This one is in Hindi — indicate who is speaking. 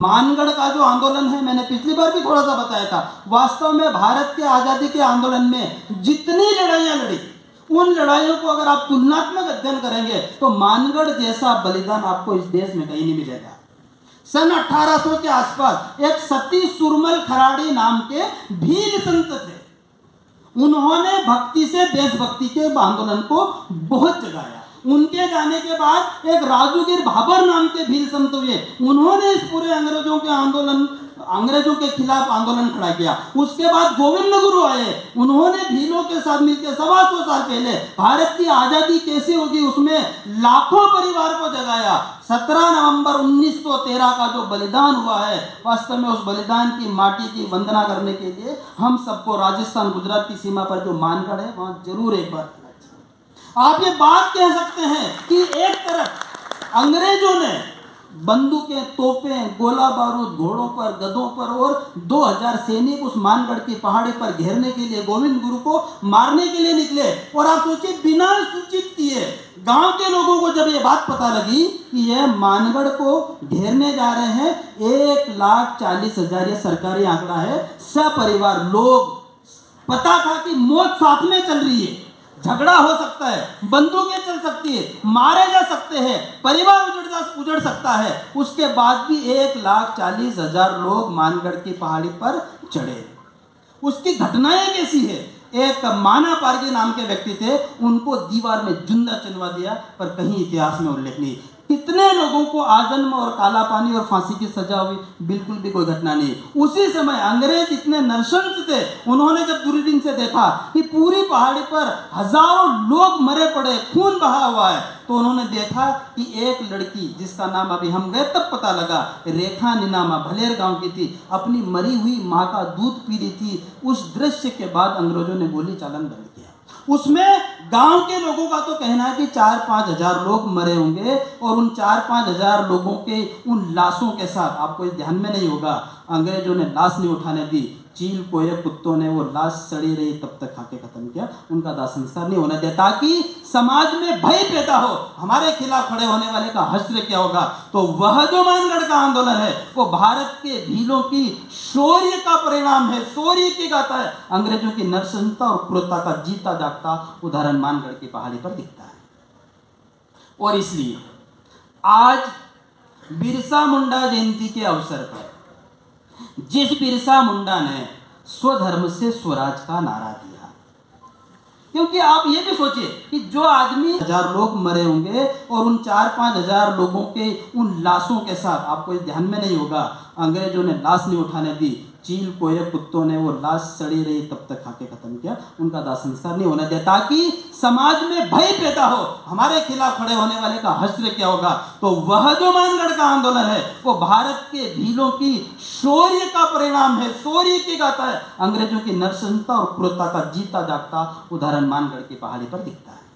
Speaker 1: मानगढ़ का जो आंदोलन है, मैंने पिछली बार भी थोड़ा सा बताया था, वास्तव में भारत के आजादी के आंदोलन में जितनी लड़ाइयां लड़ी, उन लड़ाइयों को अगर आप तुलनात्मक अध्ययन करेंगे तो मानगढ़ जैसा बलिदान आपको इस देश में कहीं नहीं मिलेगा। सन 1800 के आसपास एक सती सुरमल खराड़ी नाम के भील संत थे। उन्होंने भक्ति से देशभक्ति के आंदोलन को बहुत जगाया। उनके जाने के बाद एक राजूगिर भाबर नाम के भील संत हुए, उन्होंने इस पूरे अंग्रेजों के खिलाफ आंदोलन खड़ा किया। उसके बाद गोविंद गुरु आए, उन्होंने भीलों के साथ मिलकर 125 साल पहले भारत की आजादी कैसे होगी उसमें लाखों परिवार को जगाया। 17 नवंबर 1913 का जो बलिदान हुआ है, वास्तव में उस बलिदान की माटी की वंदना करने के लिए हम सबको राजस्थान गुजरात की सीमा पर जो मानगढ़ है वहां जरूर एक बार आप ये बात कह सकते हैं कि एक तरफ अंग्रेजों ने बंदूकें, तोपें, गोला बारूद घोड़ों पर, गधों पर और 2000 सैनिक उस मानगढ़ की पहाड़ी पर घेरने के लिए, गोविंद गुरु को मारने के लिए निकले। और आप सोचिए, बिना सूचित किए गांव के लोगों को जब ये बात पता लगी कि यह मानगढ़ को घेरने जा रहे हैं, 1,40,000 ये सरकारी आंकड़ा है, सपरिवार लोग, पता था कि मौत साथ में चल रही है, झगड़ा हो सकता है, बंदूकें चल सकती है, मारे जा सकते हैं, परिवार उजड़ सकता है, उसके बाद भी 1,40,000 लोग मानगढ़ की पहाड़ी पर चढ़े। उसकी घटनाएं कैसी है? एक माना पारगी नाम के व्यक्ति थे, उनको दीवार में जिंदा चुनवा दिया, पर कहीं इतिहास में उल्लेख नहीं। कितने लोगों को आजन्म और काला पानी और फांसी की सजा हुई, बिल्कुल भी कोई घटना नहीं। उसी समय अंग्रेज इतने नरशंस थे, उन्होंने जब दूरबीन से देखा कि पूरी पहाड़ी पर हजारों लोग मरे पड़े, खून बहा हुआ है, तो उन्होंने देखा कि एक लड़की जिसका नाम अभी हम गए तब पता लगा, रेखा निनामा भलेर गांव की थी, अपनी मरी हुई माँ का दूध पी रही थी। उस दृश्य के बाद अंग्रेजों ने गोली चालन बंद किया। उसमें गांव के लोगों का तो कहना है कि 4-5 हजार लोग मरे होंगे, और उन 4-5 हजार लोगों के उन लाशों के साथ, आपको ध्यान में नहीं होगा, अंग्रेजों ने लाश नहीं उठाने दी, चील कोये कुत्तों ने वो लाश सड़ी रही तब तक खाके खत्म किया, उनका दाह संस्कार नहीं होने दिया, ताकि समाज में भय पैदा हो, हमारे खिलाफ खड़े होने वाले का हश्र क्या होगा। तो वह जो मानगढ़ का आंदोलन है वो भारत के भीलों की शौर्य का परिणाम है, शौर्य की गाथा है, अंग्रेजों की नरसंसता और क्रूरता का जीता जागता उदाहरण मानगढ़ की पहाड़ी पर दिखता है। और इसलिए आज बिरसा मुंडा जयंती के अवसर पर जिस बिरसा मुंडा ने स्वधर्म से स्वराज का नारा दिया, क्योंकि आप ये भी सोचिए कि जो आदमी 1000 लोग मरे होंगे और उन 4-5 हजार लोगों के उन लाशों के साथ, आपको ध्यान में नहीं होगा, अंग्रेजों ने लाश नहीं उठाने दी, चील कोये कुत्तों ने वो लाश सड़ी रही तब तक खाके खत्म किया, उनका दाह संस्कार नहीं होने दिया, ताकि समाज में भय पैदा हो, हमारे खिलाफ खड़े होने वाले का हश्र क्या होगा। तो वह जो मानगढ़ का आंदोलन है वो भारत के भीलों की शौर्य का परिणाम है, शौर्य की गाथा है, अंग्रेजों की नरसंसता और क्रूरता का जीता जागता उदाहरण मानगढ़ की पहाड़ी पर दिखता है।